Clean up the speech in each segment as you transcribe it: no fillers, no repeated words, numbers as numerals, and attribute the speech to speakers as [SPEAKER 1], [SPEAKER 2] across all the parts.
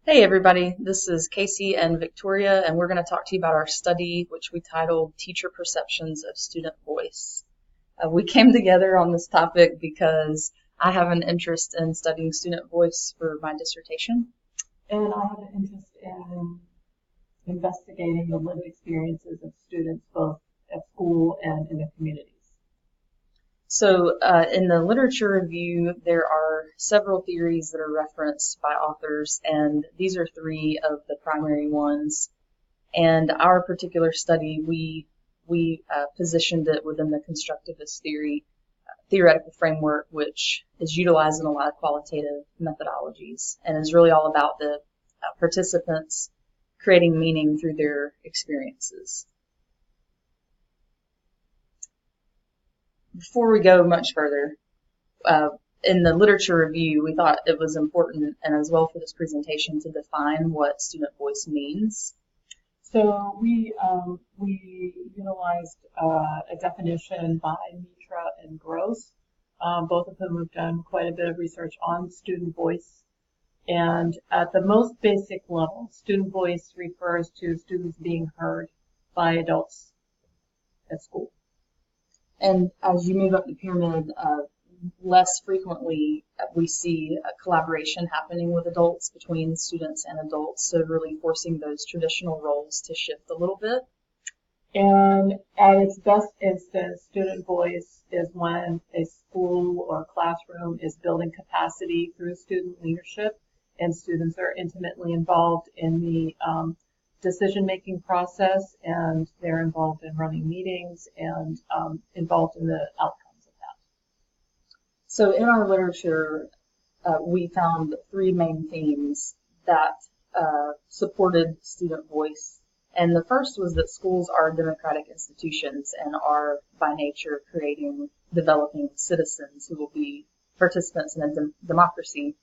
[SPEAKER 1] Hey everybody, this is Kayce and Victoria, and we're going to talk to you about our study, which we titled Teacher Perceptions of Student Voice. We came together on this topic because I have an interest in studying student voice for my dissertation.
[SPEAKER 2] And I have an interest in investigating the lived experiences of students both at school and in the communities.
[SPEAKER 1] So in the literature review, there are several theories that are referenced by authors, and these are three of the primary ones. And our particular study, we positioned it within the constructivist theoretical framework, which is utilized in a lot of qualitative methodologies and is really all about the participants creating meaning through their experiences. Before we go much further, in the literature review, we thought it was important, and as well for this presentation, to define what student voice means.
[SPEAKER 2] So we utilized a definition by Mitra and Gross, both of whom have done quite a bit of research on student voice. And at the most basic level, student voice refers to students being heard by adults at school.
[SPEAKER 1] And as you move up the pyramid, less frequently we see a collaboration happening with adults, between students and adults, so really forcing those traditional roles to shift a little bit.
[SPEAKER 2] And at its best instance, student voice is when a school or classroom is building capacity through student leadership, and students are intimately involved in the decision-making process, and they're involved in running meetings and involved in the outcomes of that.
[SPEAKER 1] So in our literature, we found three main themes that supported student voice. And the first was that schools are democratic institutions and are by nature developing citizens who will be participants in a democracy.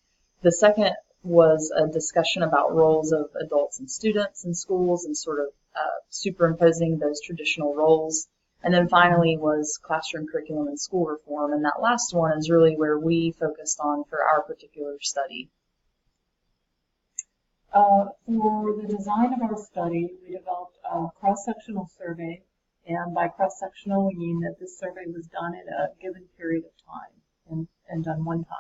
[SPEAKER 1] The second was a discussion about roles of adults and students in schools and sort of superimposing those traditional roles. And then finally was classroom curriculum and school reform. And that last one is really where we focused on for our particular study.
[SPEAKER 2] For the design of our study, we developed a cross-sectional survey. And by cross-sectional, we mean that this survey was done in a given period of time and done one time.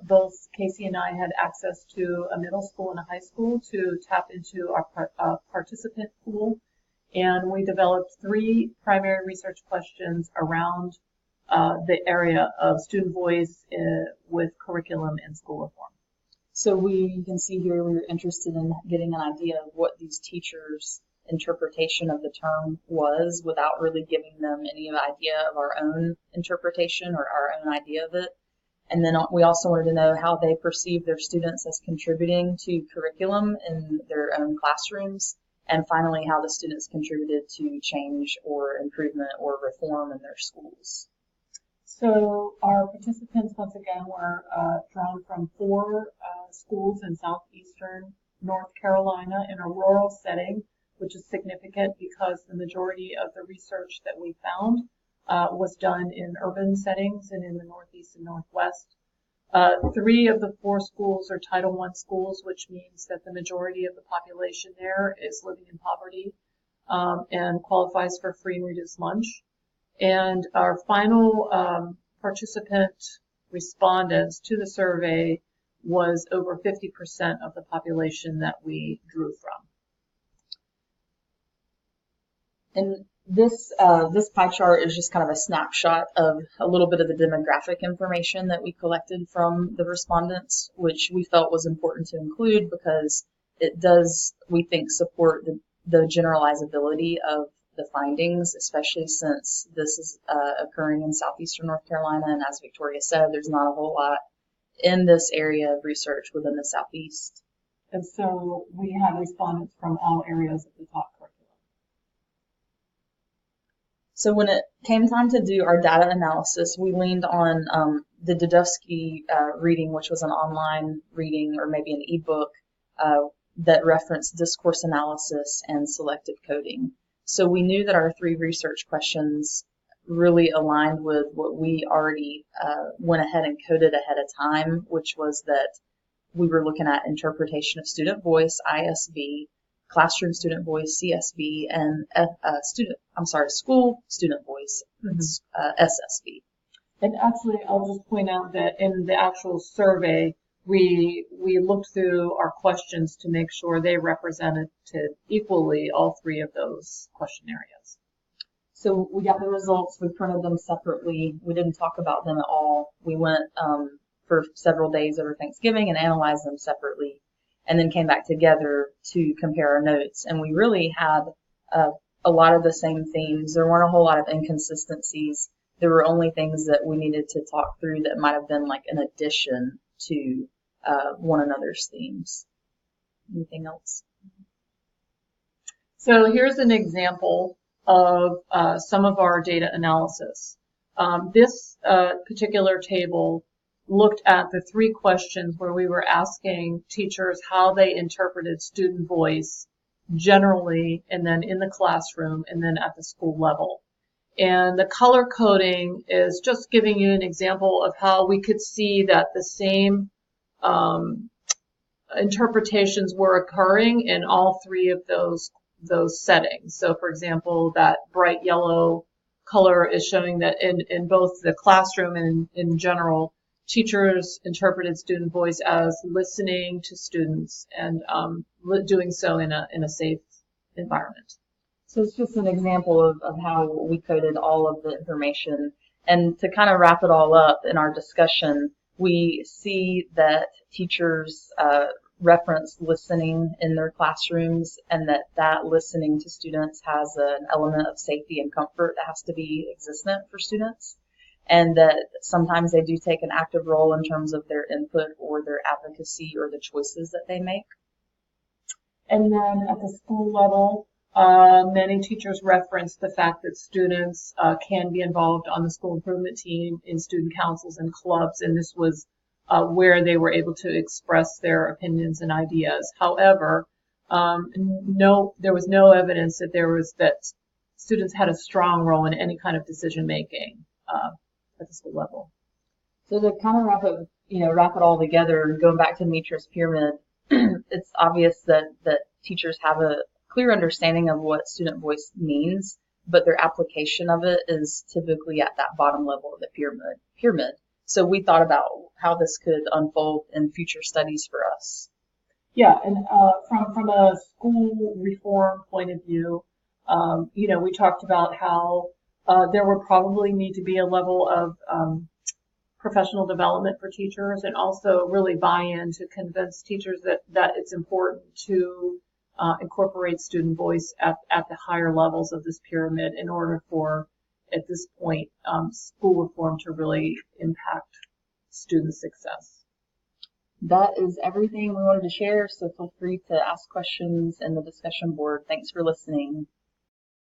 [SPEAKER 2] Both Kayce and I had access to a middle school and a high school to tap into our participant pool, and we developed three primary research questions around the area of student voice with curriculum and school reform.
[SPEAKER 1] So you can see here we were interested in getting an idea of what these teachers' interpretation of the term was without really giving them any idea of our own interpretation or our own idea of it. And then we also wanted to know how they perceive their students as contributing to curriculum in their own classrooms. And finally, how the students contributed to change or improvement or reform in their schools.
[SPEAKER 2] So our participants, once again, were drawn from four schools in southeastern North Carolina in a rural setting, which is significant because the majority of the research that we found was done in urban settings and in the Northeast and Northwest. Three of the four schools are Title I schools, which means that the majority of the population there is living in poverty and qualifies for free and reduced lunch. And our final participant respondents to the survey was over 50% of the population that we drew from.
[SPEAKER 1] And this pie chart is just kind of a snapshot of a little bit of the demographic information that we collected from the respondents, which we felt was important to include because it does, we think, support the generalizability of the findings, especially since this is occurring in southeastern North Carolina. And as Victoria said, there's not a whole lot in this area of research within the Southeast.
[SPEAKER 2] And so we had respondents from all areas of the top curriculum.
[SPEAKER 1] So when it came time to do our data analysis, we leaned on the Dudovsky reading, which was an online reading or maybe an ebook that referenced discourse analysis and selective coding. So we knew that our three research questions really aligned with what we already went ahead and coded ahead of time, which was that we were looking at interpretation of student voice, ISV, classroom student voice, CSV, and school student voice, SSV.
[SPEAKER 2] And actually, I'll just point out that in the actual survey, we looked through our questions to make sure they represented equally all three of those question areas.
[SPEAKER 1] So we got the results, we printed them separately. We didn't talk about them at all. We went for several days over Thanksgiving and analyzed them separately, and then came back together to compare our notes. And we really had a lot of the same themes. There weren't a whole lot of inconsistencies. There were only things that we needed to talk through that might have been like an addition to one another's themes. Anything else?
[SPEAKER 2] So here's an example of some of our data analysis. This particular table looked at the three questions where we were asking teachers how they interpreted student voice generally, and then in the classroom, and then at the school level. And the color coding is just giving you an example of how we could see that the same interpretations were occurring in all three of those settings. So for example, that bright yellow color is showing that in both the classroom and in general, teachers interpreted student voice as listening to students and doing so in a safe environment.
[SPEAKER 1] So it's just an example of how we coded all of the information. And to kind of wrap it all up in our discussion, we see that teachers reference listening in their classrooms, and that listening to students has an element of safety and comfort that has to be existent for students, and that sometimes they do take an active role in terms of their input or their advocacy or the choices that they make.
[SPEAKER 2] And then at the school level, many teachers reference the fact that students can be involved on the school improvement team, in student councils and clubs, and this was where they were able to express their opinions and ideas. However, there was no evidence that students had a strong role in any kind of decision making at the school level.
[SPEAKER 1] So to kind of wrap it all together, going back to Mitra's pyramid, it's obvious that teachers have a clear understanding of what student voice means, but their application of it is typically at that bottom level of the pyramid. So we thought about how this could unfold in future studies for us.
[SPEAKER 2] Yeah, and from a school reform point of view, we talked about how there would probably need to be a level of professional development for teachers, and also really buy-in to convince teachers that it's important to incorporate student voice at the higher levels of this pyramid in order for, at this point, school reform to really impact student success.
[SPEAKER 1] That is everything we wanted to share, so feel free to ask questions in the discussion board. Thanks for listening.